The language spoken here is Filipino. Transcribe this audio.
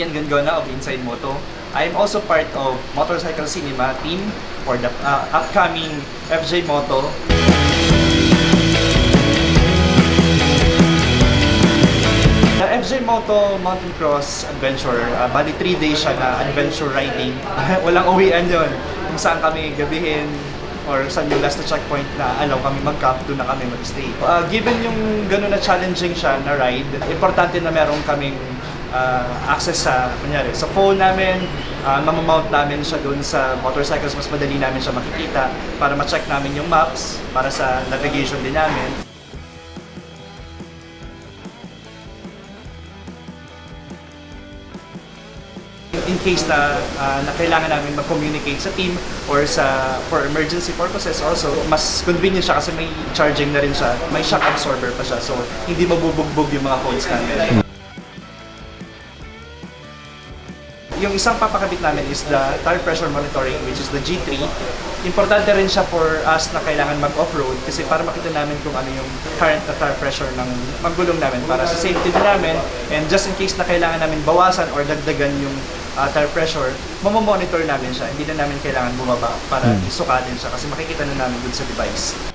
Ian Gangona of Inside Moto. I'm also part of Motorcycle Cinema team for the upcoming FJ Moto. The FJ Moto Mountain Cross Adventure, bali 3 days siya na adventure riding. Walang uwian yun. Kung saan kami gabihin or saan yung last na checkpoint na alaw kami mag-camp, doon na kami mag-stay. Given yung gano'n na challenging siya na ride, importante na meron kaming access sa, kunyari, sa phone namin, mamamount namin siya doon sa motorcycles, mas madali namin siya makikita para ma-check namin yung maps para sa navigation din namin. In case na kailangan namin mag-communicate sa team or for emergency purposes also, mas convenient siya kasi may charging na rin siya, may shock absorber pa siya, so hindi mabubugbog yung mga phones namin. Yung isang papakabit namin is the tire pressure monitoring, which is the G3. Importante rin siya for us na kailangan mag-off-road kasi para makita namin kung ano yung current na tire pressure ng maggulong namin para sa safety din namin, and just in case na kailangan namin bawasan or dagdagan yung tire pressure, mamamonitor namin siya. Hindi na namin kailangan bumaba para isukatin siya kasi makikita na namin dun sa device.